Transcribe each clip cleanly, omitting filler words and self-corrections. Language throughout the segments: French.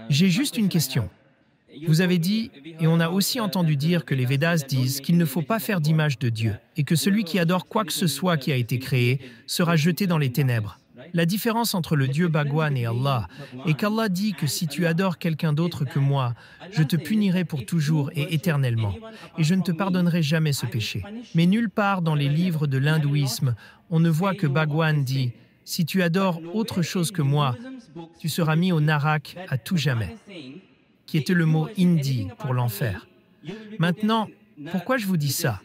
J'ai juste une question. Vous avez dit, et on a aussi entendu dire que les Védas disent qu'il ne faut pas faire d'image de Dieu, et que celui qui adore quoi que ce soit qui a été créé sera jeté dans les ténèbres. La différence entre le Dieu Bhagwan et Allah est qu'Allah dit que si tu adores quelqu'un d'autre que moi, je te punirai pour toujours et éternellement, et je ne te pardonnerai jamais ce péché. Mais nulle part dans les livres de l'hindouisme, on ne voit que Bhagwan dit « Si tu adores autre chose que moi, tu seras mis au narak à tout jamais », qui était le mot hindi pour l'enfer. Maintenant, pourquoi je vous dis ça?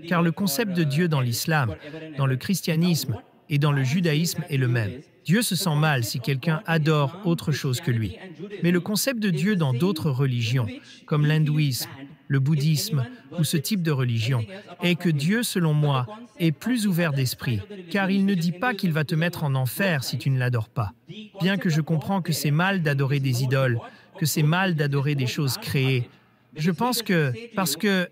Car le concept de Dieu dans l'islam, dans le christianisme et dans le judaïsme est le même. Dieu se sent mal si quelqu'un adore autre chose que lui. Mais le concept de Dieu dans d'autres religions, comme l'hindouisme, le bouddhisme ou ce type de religion, est que Dieu, selon moi, est plus ouvert d'esprit, car il ne dit pas qu'il va te mettre en enfer si tu ne l'adores pas. Bien que je comprends que c'est mal d'adorer des idoles, que c'est mal d'adorer des choses créées, je pense que, parce que,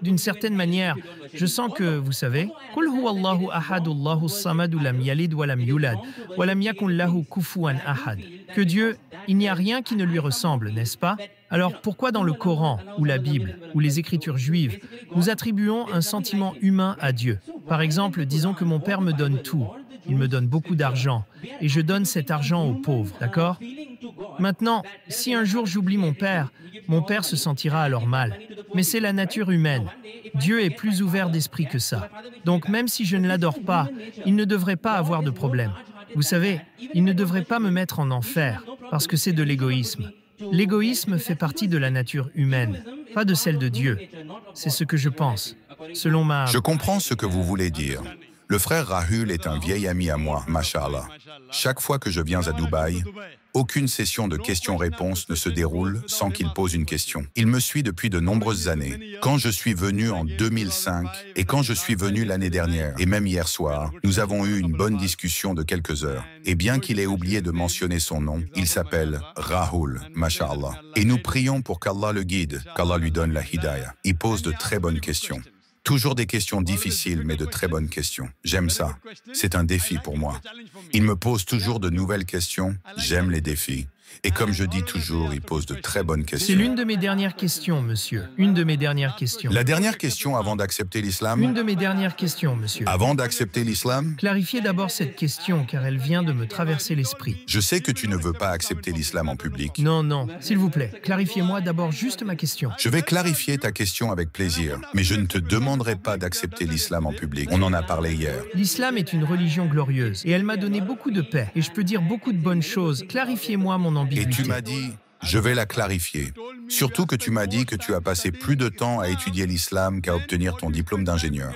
d'une certaine manière, je sens que, vous savez, Qul huwallahu ahadullahu samadu lam yalid wa lam yulad wa lam yakun lahu kufuwan ahad. Que Dieu, il n'y a rien qui ne lui ressemble, n'est-ce pas? Alors pourquoi dans le Coran, ou la Bible, ou les Écritures juives, nous attribuons un sentiment humain à Dieu? Par exemple, disons que mon père me donne tout, il me donne beaucoup d'argent, et je donne cet argent aux pauvres, d'accord? Maintenant, si un jour j'oublie mon père se sentira alors mal. Mais c'est la nature humaine. Dieu est plus ouvert d'esprit que ça. Donc même si je ne l'adore pas, il ne devrait pas avoir de problème. Vous savez, il ne devrait pas me mettre en enfer, parce que c'est de l'égoïsme. L'égoïsme fait partie de la nature humaine, pas de celle de Dieu. C'est ce que je pense, selon ma... Je comprends ce que vous voulez dire. Le frère Rahul est un vieil ami à moi, mashallah. Chaque fois que je viens à Dubaï, aucune session de questions-réponses ne se déroule sans qu'il pose une question. Il me suit depuis de nombreuses années. Quand je suis venu en 2005 et quand je suis venu l'année dernière, et même hier soir, nous avons eu une bonne discussion de quelques heures. Et bien qu'il ait oublié de mentionner son nom, il s'appelle Rahul, mashallah. Et nous prions pour qu'Allah le guide, qu'Allah lui donne la hidayah. Il pose de très bonnes questions. Toujours des questions difficiles, mais de très bonnes questions. J'aime ça. C'est un défi pour moi. Il me pose toujours de nouvelles questions. J'aime les défis. Et comme je dis toujours, il pose de très bonnes questions. C'est l'une de mes dernières questions, monsieur. Une de mes dernières questions. La dernière question avant d'accepter l'islam? Une de mes dernières questions, monsieur. Avant d'accepter l'islam? Clarifiez d'abord cette question, car elle vient de me traverser l'esprit. Je sais que tu ne veux pas accepter l'islam en public. Non, non. S'il vous plaît, clarifiez-moi d'abord juste ma question. Je vais clarifier ta question avec plaisir, mais je ne te demanderai pas d'accepter l'islam en public. On en a parlé hier. L'islam est une religion glorieuse, et elle m'a donné beaucoup de paix, et je peux dire beaucoup de bonnes choses. Clarifiez-moi mon ambiguïté. Et tu m'as dit, je vais la clarifier. Surtout que tu m'as dit que tu as passé plus de temps à étudier l'islam qu'à obtenir ton diplôme d'ingénieur.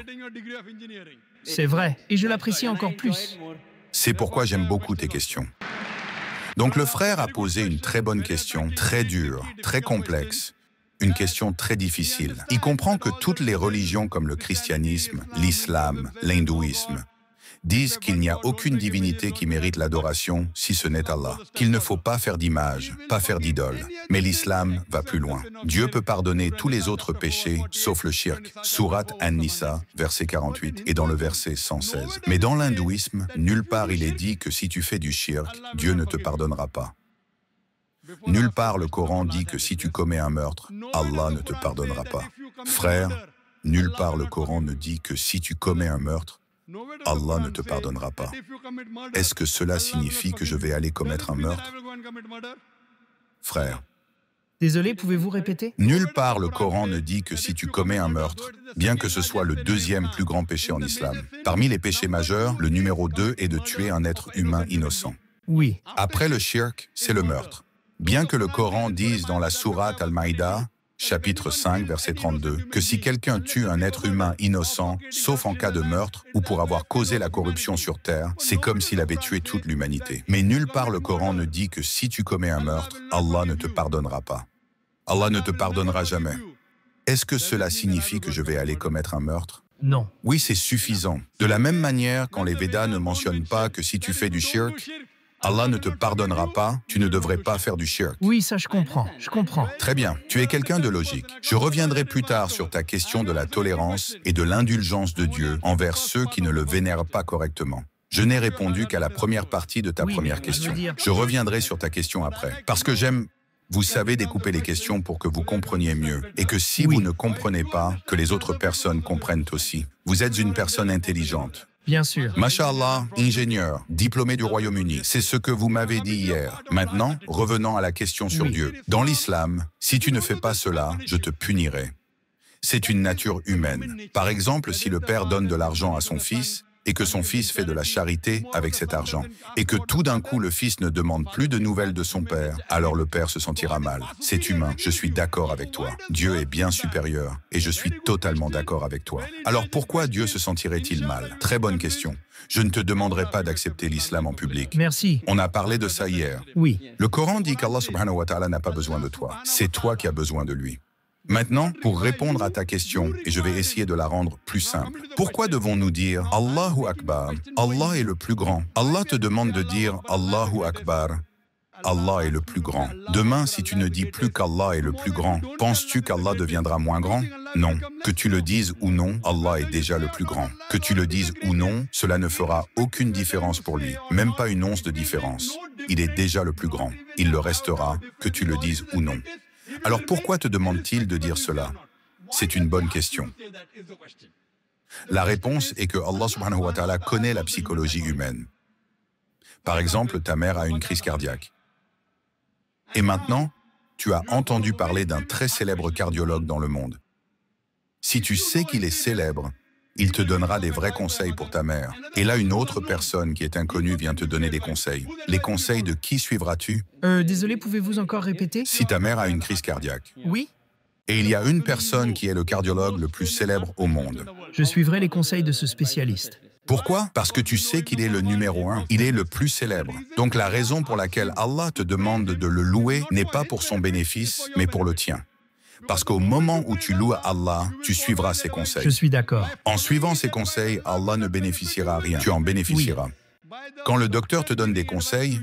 C'est vrai, et je l'apprécie encore plus. C'est pourquoi j'aime beaucoup tes questions. Donc le frère a posé une très bonne question, très dure, très complexe, une question très difficile. Il comprend que toutes les religions comme le christianisme, l'islam, l'hindouisme, disent qu'il n'y a aucune divinité qui mérite l'adoration si ce n'est Allah, qu'il ne faut pas faire d'image, pas faire d'idole. Mais l'islam va plus loin. Dieu peut pardonner tous les autres péchés, sauf le shirk. Surat An-Nisa, verset 48, et dans le verset 116. Mais dans l'hindouisme, nulle part il est dit que si tu fais du shirk, Dieu ne te pardonnera pas. Nulle part le Coran dit que si tu commets un meurtre, Allah ne te pardonnera pas. Frère, nulle part le Coran ne dit que si tu commets un meurtre, Allah ne te pardonnera pas. Est-ce que cela signifie que je vais aller commettre un meurtre? Frère. Désolé, pouvez-vous répéter? Nulle part le Coran ne dit que si tu commets un meurtre, bien que ce soit le deuxième plus grand péché en islam. Parmi les péchés majeurs, le numéro 2 est de tuer un être humain innocent. Oui. Après le shirk, c'est le meurtre. Bien que le Coran dise dans la sourate Al-Maïda, chapitre 5, verset 32, que si quelqu'un tue un être humain innocent, sauf en cas de meurtre ou pour avoir causé la corruption sur terre, c'est comme s'il avait tué toute l'humanité. Mais nulle part le Coran ne dit que si tu commets un meurtre, Allah ne te pardonnera pas. Allah ne te pardonnera jamais. Est-ce que cela signifie que je vais aller commettre un meurtre? Non. Oui, c'est suffisant. De la même manière, quand les Védas ne mentionnent pas que si tu fais du shirk, Allah ne te pardonnera pas, tu ne devrais pas faire du shirk. Oui, ça je comprends. Très bien, tu es quelqu'un de logique. Je reviendrai plus tard sur ta question de la tolérance et de l'indulgence de Dieu envers ceux qui ne le vénèrent pas correctement. Je n'ai répondu qu'à la première partie de ta première question. Je reviendrai sur ta question après. Parce que j'aime Vous savez découper les questions pour que vous compreniez mieux. Et que si vous ne comprenez pas, que les autres personnes comprennent aussi. Vous êtes une personne intelligente. Bien sûr. Masha'Allah, ingénieur, diplômé du Royaume-Uni. C'est ce que vous m'avez dit hier. Maintenant, revenons à la question sur Dieu. Dans l'islam, si tu ne fais pas cela, je te punirai. C'est une nature humaine. Par exemple, si le père donne de l'argent à son fils, et que son fils fait de la charité avec cet argent, et que tout d'un coup le fils ne demande plus de nouvelles de son père, alors le père se sentira mal. C'est humain, je suis d'accord avec toi. Dieu est bien supérieur, et je suis totalement d'accord avec toi. Alors pourquoi Dieu se sentirait-il mal? Très bonne question. Je ne te demanderai pas d'accepter l'islam en public. Merci. On a parlé de ça hier. Oui. Le Coran dit qu'Allah subhanahu wa ta'ala n'a pas besoin de toi. C'est toi qui as besoin de lui. Maintenant, pour répondre à ta question, et je vais essayer de la rendre plus simple. Pourquoi devons-nous dire Allahu Akbar? Allah est le plus grand. Allah te demande de dire Allahu Akbar. Allah est le plus grand. Demain, si tu ne dis plus qu'Allah est le plus grand, penses-tu qu'Allah deviendra moins grand? Non. Que tu le dises ou non, Allah est déjà le plus grand. Que tu le dises ou non, cela ne fera aucune différence pour lui, même pas une once de différence. Il est déjà le plus grand. Il le restera, que tu le dises ou non. Alors pourquoi te demande-t-il de dire cela? C'est une bonne question. La réponse est que Allah subhanahu wa ta'ala connaît la psychologie humaine. Par exemple, ta mère a une crise cardiaque. Et maintenant, tu as entendu parler d'un très célèbre cardiologue dans le monde. Si tu sais qu'il est célèbre, il te donnera des vrais conseils pour ta mère. Et là, une autre personne qui est inconnue vient te donner des conseils. Les conseils de qui suivras-tu? Désolé, pouvez-vous encore répéter? Si ta mère a une crise cardiaque. Oui. Et il y a une personne qui est le cardiologue le plus célèbre au monde. Je suivrai les conseils de ce spécialiste. Pourquoi? Parce que tu sais qu'il est le numéro 1. Il est le plus célèbre. Donc la raison pour laquelle Allah te demande de le louer n'est pas pour son bénéfice, mais pour le tien. Parce qu'au moment où tu loues Allah, tu suivras ses conseils. Je suis d'accord. En suivant ses conseils, Allah ne bénéficiera rien. Tu en bénéficieras. Quand le docteur te donne des conseils,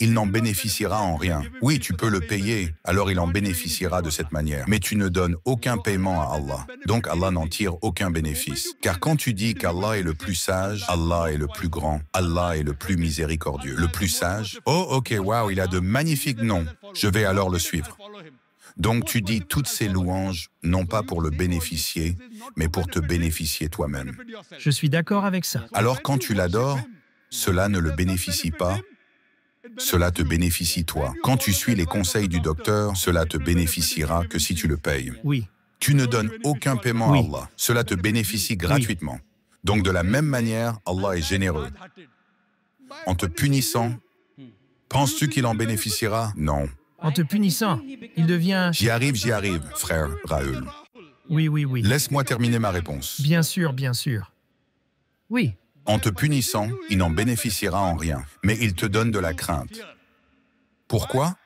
il n'en bénéficiera en rien. Oui, tu peux le payer, alors il en bénéficiera de cette manière. Mais tu ne donnes aucun paiement à Allah. Donc Allah n'en tire aucun bénéfice. Car quand tu dis qu'Allah est le plus sage, Allah est le plus grand, Allah est le plus miséricordieux. Le plus sage? Oh, ok, waouh, il a de magnifiques noms. Je vais alors le suivre. Donc tu dis toutes ces louanges, non pas pour le bénéficier, mais pour te bénéficier toi-même. Je suis d'accord avec ça. Alors quand tu l'adores, cela ne le bénéficie pas, cela te bénéficie toi. Quand tu suis les conseils du docteur, cela te bénéficiera que si tu le payes. Oui. Tu ne donnes aucun paiement à Allah, cela te bénéficie gratuitement. Donc de la même manière, Allah est généreux. En te punissant, penses-tu qu'il en bénéficiera? Non. En te punissant, il devient... J'y arrive, frère Raoul. Oui. Laisse-moi terminer ma réponse. Bien sûr. Oui. En te punissant, il n'en bénéficiera en rien, mais il te donne de la crainte. Pourquoi?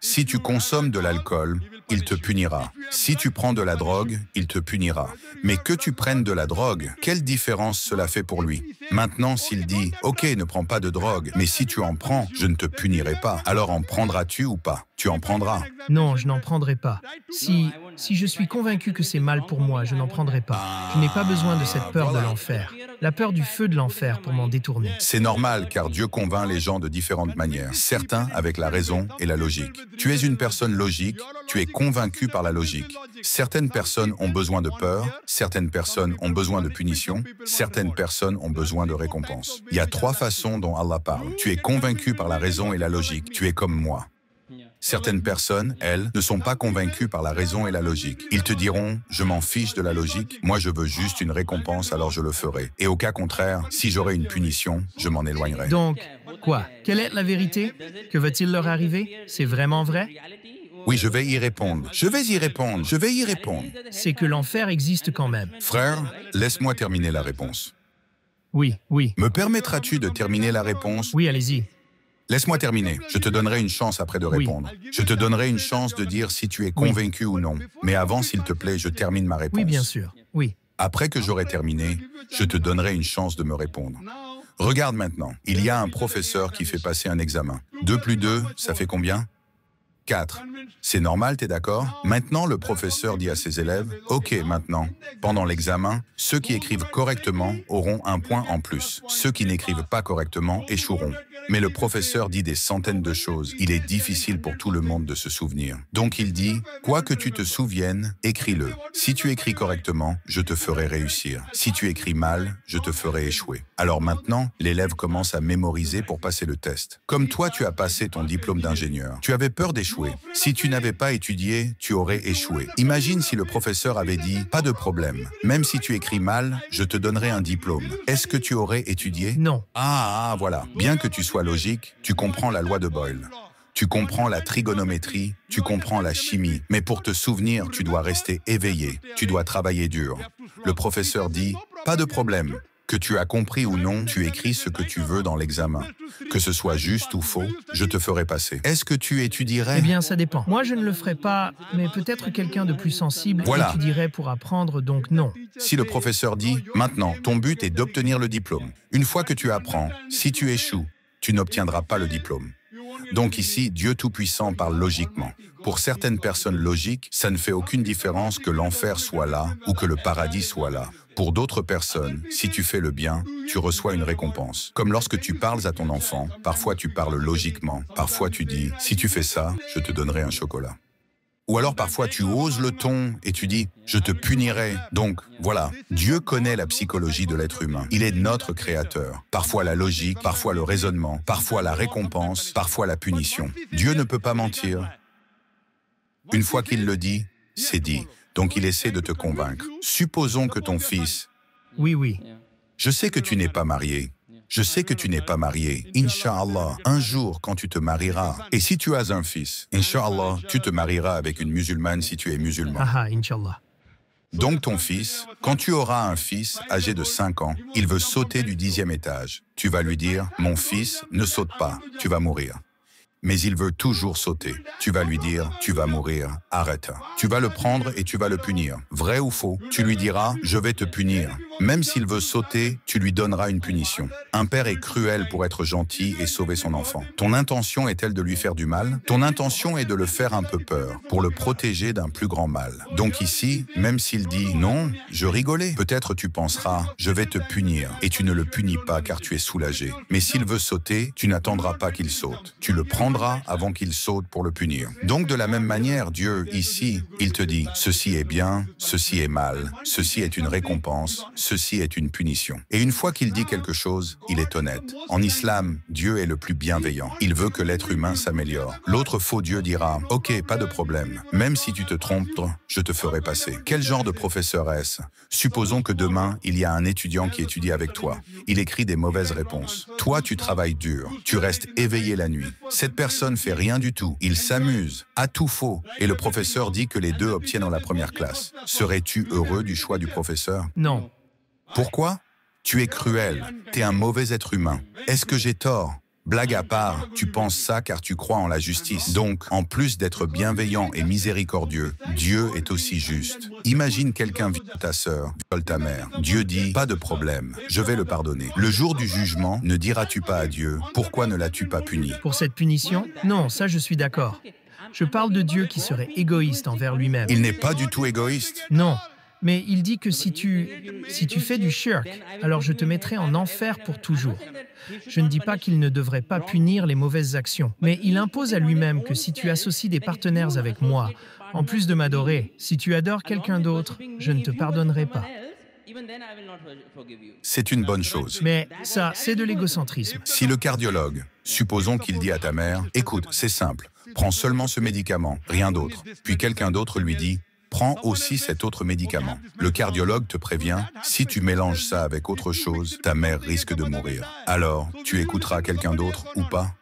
Si tu consommes de l'alcool, il te punira. Si tu prends de la drogue, il te punira. Mais que tu prennes de la drogue, quelle différence cela fait pour lui? Maintenant, s'il dit « Ok, ne prends pas de drogue, mais si tu en prends, je ne te punirai pas. » Alors en prendras-tu ou pas? Tu en prendras. Non, je n'en prendrai pas. Si je suis convaincu que c'est mal pour moi, je n'en prendrai pas. Je n'ai pas besoin de cette peur de l'enfer. La peur du feu de l'enfer pour m'en détourner. C'est normal, car Dieu convainc les gens de différentes manières. Certains avec la raison et la logique. Tu es une personne logique, tu es convaincu par la logique. Certaines personnes ont besoin de peur, certaines personnes ont besoin de punition, certaines personnes ont besoin de récompense. Il y a 3 façons dont Allah parle. Tu es convaincu par la raison et la logique. Tu es comme moi. Certaines personnes, elles, ne sont pas convaincues par la raison et la logique. Ils te diront « Je m'en fiche de la logique, moi je veux juste une récompense, alors je le ferai. » Et au cas contraire, si j'aurais une punition, je m'en éloignerai. Donc, quoi? Quelle est la vérité? Que va-t-il leur arriver? C'est vraiment vrai? Oui, je vais y répondre. Je vais y répondre. C'est que l'enfer existe quand même. Frère, laisse-moi terminer la réponse. Oui. Me permettras-tu de terminer la réponse? Oui, allez-y. Laisse-moi terminer. Je te donnerai une chance après de répondre. Je te donnerai une chance de dire si tu es convaincu ou non. Mais avant, s'il te plaît, je termine ma réponse. Oui, bien sûr. Oui. Après que j'aurai terminé, je te donnerai une chance de me répondre. Regarde maintenant. Il y a un professeur qui fait passer un examen. 2 plus 2, ça fait combien? 4. C'est normal, t'es d'accord? Maintenant, le professeur dit à ses élèves, « Ok, maintenant, pendant l'examen, ceux qui écrivent correctement auront un point en plus. Ceux qui n'écrivent pas correctement échoueront. Mais le professeur dit des centaines de choses. Il est difficile pour tout le monde de se souvenir. Donc il dit, quoi que tu te souviennes, écris-le. Si tu écris correctement, je te ferai réussir. Si tu écris mal, je te ferai échouer. Alors maintenant, l'élève commence à mémoriser pour passer le test. Comme toi, tu as passé ton diplôme d'ingénieur. Tu avais peur d'échouer. Si tu n'avais pas étudié, tu aurais échoué. Imagine si le professeur avait dit, pas de problème. Même si tu écris mal, je te donnerai un diplôme. Est-ce que tu aurais étudié? Non. Voilà. Bien que tu sois logique, tu comprends la loi de Boyle. Tu comprends la trigonométrie, tu comprends la chimie. Mais pour te souvenir, tu dois rester éveillé. Tu dois travailler dur. Le professeur dit, pas de problème. Que tu as compris ou non, tu écris ce que tu veux dans l'examen. Que ce soit juste ou faux, je te ferai passer. Est-ce que tu étudierais? Eh bien, ça dépend. Moi, je ne le ferai pas, mais peut-être quelqu'un de plus sensible étudierait pour apprendre, donc non. Si le professeur dit, maintenant, ton but est d'obtenir le diplôme. Une fois que tu apprends, si tu échoues, tu n'obtiendras pas le diplôme. Donc ici, Dieu Tout-Puissant parle logiquement. Pour certaines personnes logiques, ça ne fait aucune différence que l'enfer soit là ou que le paradis soit là. Pour d'autres personnes, si tu fais le bien, tu reçois une récompense. Comme lorsque tu parles à ton enfant, parfois tu parles logiquement, parfois tu dis « si tu fais ça, je te donnerai un chocolat ». Ou alors parfois tu oses le ton et tu dis « je te punirai ». Donc voilà, Dieu connaît la psychologie de l'être humain. Il est notre créateur. Parfois la logique, parfois le raisonnement, parfois la récompense, parfois la punition. Dieu ne peut pas mentir. Une fois qu'il le dit, c'est dit. Donc il essaie de te convaincre. Supposons que ton fils... Oui. Je sais que tu n'es pas marié. Je sais que tu n'es pas marié. Inch'Allah, un jour quand tu te marieras, et si tu as un fils, Inch'Allah, tu te marieras avec une musulmane si tu es musulman. Inch'Allah. Donc ton fils, quand tu auras un fils âgé de 5 ans, il veut sauter du 10e étage. Tu vas lui dire, mon fils, ne saute pas, tu vas mourir. Mais il veut toujours sauter. Tu vas lui dire, tu vas mourir, arrête. Tu vas le prendre et tu vas le punir. Vrai ou faux? Tu lui diras, je vais te punir. Même s'il veut sauter, tu lui donneras une punition. Un père est cruel pour être gentil et sauver son enfant. Ton intention est-elle de lui faire du mal? Ton intention est de le faire un peu peur, pour le protéger d'un plus grand mal. Donc ici, même s'il dit, non, je rigolais. Peut-être tu penseras, je vais te punir. Et tu ne le punis pas car tu es soulagé. Mais s'il veut sauter, tu n'attendras pas qu'il saute. Tu le prendras avant qu'il saute pour le punir. Donc de la même manière, Dieu, ici, il te dit, ceci est bien, ceci est mal, ceci est une récompense, ceci est une punition. Et une fois qu'il dit quelque chose, il est honnête. En islam, Dieu est le plus bienveillant. Il veut que l'être humain s'améliore. L'autre faux Dieu dira, ok, pas de problème. Même si tu te trompes, je te ferai passer. Quel genre de professeur est-ce? Supposons que demain, il y a un étudiant qui étudie avec toi. Il écrit des mauvaises réponses. Toi, tu travailles dur. Tu restes éveillé la nuit. Cette personne fait rien du tout. Il s'amuse, à tout faux. Et le professeur dit que les deux obtiennent la première classe. Serais-tu heureux du choix du professeur? Non. Pourquoi? Tu es cruel. T'es un mauvais être humain. Est-ce que j'ai tort? Blague à part, tu penses ça car tu crois en la justice. Donc, en plus d'être bienveillant et miséricordieux, Dieu est aussi juste. Imagine quelqu'un viole ta sœur, viole ta mère. Dieu dit, pas de problème, je vais le pardonner. Le jour du jugement, ne diras-tu pas à Dieu, pourquoi ne l'as-tu pas puni? Pour cette punition? Non, ça je suis d'accord. Je parle de Dieu qui serait égoïste envers lui-même. Il n'est pas du tout égoïste. Non. Mais il dit que si tu fais du shirk, alors je te mettrai en enfer pour toujours. Je ne dis pas qu'il ne devrait pas punir les mauvaises actions, mais il impose à lui-même que si tu associes des partenaires avec moi, en plus de m'adorer, si tu adores quelqu'un d'autre, je ne te pardonnerai pas. C'est une bonne chose. Mais ça, c'est de l'égocentrisme. Si le cardiologue, supposons qu'il dit à ta mère, écoute, c'est simple, prends seulement ce médicament, rien d'autre. Puis quelqu'un d'autre lui dit, prends aussi cet autre médicament. Le cardiologue te prévient, si tu mélanges ça avec autre chose, ta mère risque de mourir. Alors, tu écouteras quelqu'un d'autre ou pas?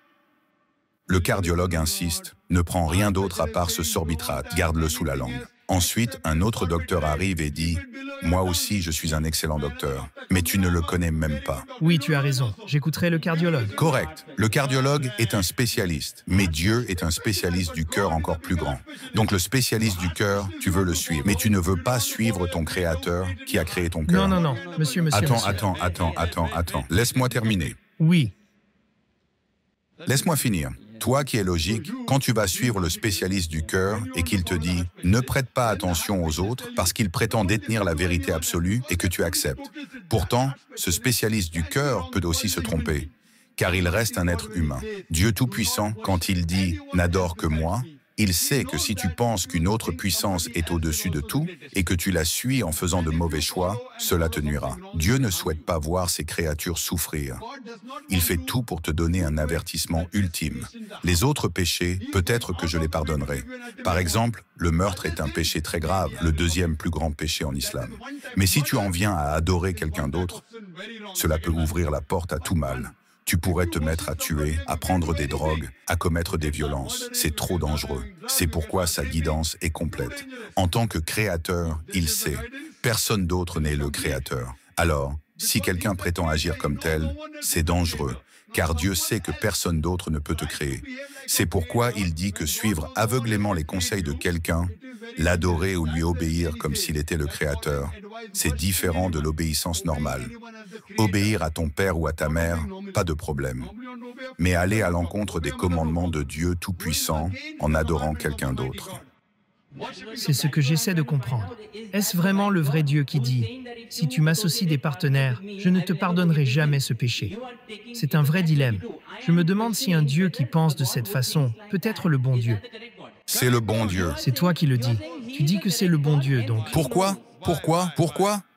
Le cardiologue insiste, ne prends rien d'autre à part ce sorbitrate, garde-le sous la langue. Ensuite, un autre docteur arrive et dit, moi aussi je suis un excellent docteur, mais tu ne le connais même pas. Oui, tu as raison, j'écouterai le cardiologue. Correct. Le cardiologue est un spécialiste, mais Dieu est un spécialiste du cœur encore plus grand. Donc le spécialiste du cœur, tu veux le suivre, mais tu ne veux pas suivre ton créateur qui a créé ton cœur. Non, monsieur. Attends. Laisse-moi terminer. Oui. Laisse-moi finir. Toi qui es logique, quand tu vas suivre le spécialiste du cœur et qu'il te dit « ne prête pas attention aux autres parce qu'il prétend détenir la vérité absolue et que tu acceptes ». Pourtant, ce spécialiste du cœur peut aussi se tromper. car il reste un être humain. Dieu Tout-Puissant, quand il dit « n'adore que moi », il sait que si tu penses qu'une autre puissance est au-dessus de tout et que tu la suis en faisant de mauvais choix, cela te nuira. Dieu ne souhaite pas voir ses créatures souffrir. Il fait tout pour te donner un avertissement ultime. Les autres péchés, peut-être que je les pardonnerai. Par exemple, le meurtre est un péché très grave, le deuxième plus grand péché en islam. Mais si tu en viens à adorer quelqu'un d'autre, cela peut ouvrir la porte à tout mal. Tu pourrais te mettre à tuer, à prendre des drogues, à commettre des violences. C'est trop dangereux. C'est pourquoi sa guidance est complète. En tant que créateur, il sait. Personne d'autre n'est le créateur. Alors, si quelqu'un prétend agir comme tel, c'est dangereux, car Dieu sait que personne d'autre ne peut te créer. C'est pourquoi il dit que suivre aveuglément les conseils de quelqu'un, l'adorer ou lui obéir comme s'il était le créateur, c'est différent de l'obéissance normale. Obéir à ton père ou à ta mère, pas de problème. Mais aller à l'encontre des commandements de Dieu Tout-Puissant en adorant quelqu'un d'autre. C'est ce que j'essaie de comprendre. Est-ce vraiment le vrai Dieu qui dit « Si tu m'associes des partenaires, je ne te pardonnerai jamais ce péché ». C'est un vrai dilemme. Je me demande si un Dieu qui pense de cette façon peut être le bon Dieu. C'est le bon Dieu. C'est toi qui le dis. Tu dis que c'est le bon Dieu, donc. Pourquoi?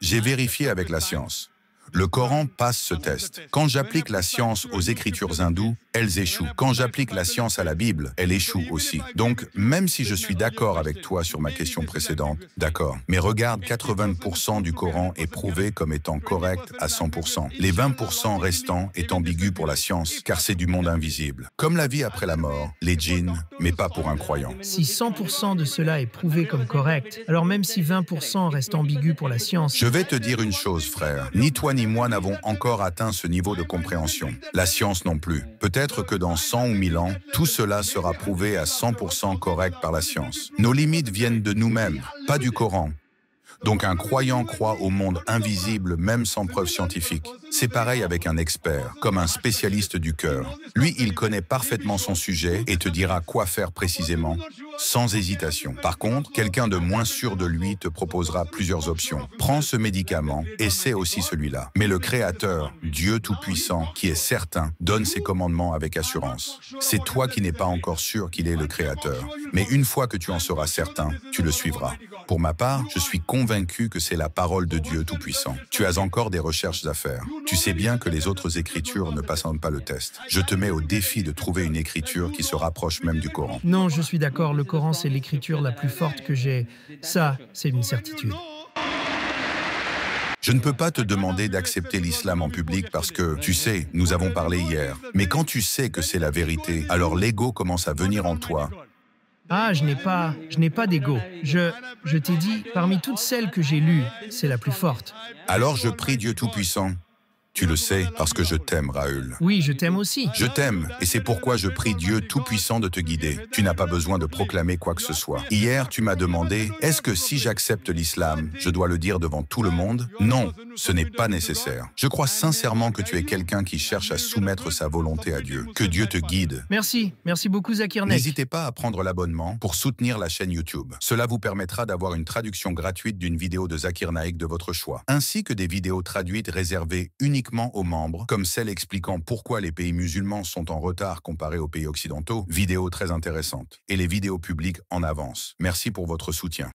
J'ai vérifié avec la science. Le Coran passe ce test. Quand j'applique la science aux écritures hindoues, elles échouent. Quand j'applique la science à la Bible, elle échoue aussi. Donc, même si je suis d'accord avec toi sur ma question précédente, d'accord. Mais regarde, 80% du Coran est prouvé comme étant correct à 100%. Les 20% restants est ambigu pour la science, car c'est du monde invisible. Comme la vie après la mort, les djinns, mais pas pour un croyant. Si 100% de cela est prouvé comme correct, alors même si 20% reste ambigu pour la science... Je vais te dire une chose, frère. Ni toi ni moi n'avons encore atteint ce niveau de compréhension. La science non plus. Peut-être que dans 100 ou 1000 ans, tout cela sera prouvé à 100% correct par la science. Nos limites viennent de nous-mêmes, pas du Coran. Donc un croyant croit au monde invisible même sans preuve scientifique. C'est pareil avec un expert, comme un spécialiste du cœur. Lui, il connaît parfaitement son sujet et te dira quoi faire précisément, sans hésitation. Par contre, quelqu'un de moins sûr de lui te proposera plusieurs options. Prends ce médicament, essaie aussi celui-là. Mais le Créateur, Dieu Tout-Puissant, qui est certain, donne ses commandements avec assurance. C'est toi qui n'es pas encore sûr qu'il est le Créateur. Mais une fois que tu en seras certain, tu le suivras. Pour ma part, je suis convaincu que c'est la parole de Dieu Tout-Puissant. Tu as encore des recherches à faire. Tu sais bien que les autres écritures ne passent pas le test. Je te mets au défi de trouver une écriture qui se rapproche même du Coran. Non, je suis d'accord, le Coran c'est l'écriture la plus forte que j'ai. Ça, c'est une certitude. Je ne peux pas te demander d'accepter l'islam en public parce que, tu sais, nous avons parlé hier. Mais quand tu sais que c'est la vérité, alors l'ego commence à venir en toi. Ah, je n'ai pas d'ego. Je t'ai dit, parmi toutes celles que j'ai lues, c'est la plus forte. Alors je prie Dieu Tout-Puissant. Tu le sais, parce que je t'aime, Raoul. Oui, je t'aime aussi. Je t'aime, et c'est pourquoi je prie Dieu Tout-Puissant de te guider. Tu n'as pas besoin de proclamer quoi que ce soit. Hier, tu m'as demandé, est-ce que si j'accepte l'islam, je dois le dire devant tout le monde? Non, ce n'est pas nécessaire. Je crois sincèrement que tu es quelqu'un qui cherche à soumettre sa volonté à Dieu. Que Dieu te guide. Merci beaucoup Zakir Naik. N'hésitez pas à prendre l'abonnement pour soutenir la chaîne YouTube. Cela vous permettra d'avoir une traduction gratuite d'une vidéo de Zakir Naik de votre choix, ainsi que des vidéos traduites réservées uniquement aux membres, comme celle expliquant pourquoi les pays musulmans sont en retard comparés aux pays occidentaux, vidéos très intéressantes, et les vidéos publiques en avance. Merci pour votre soutien.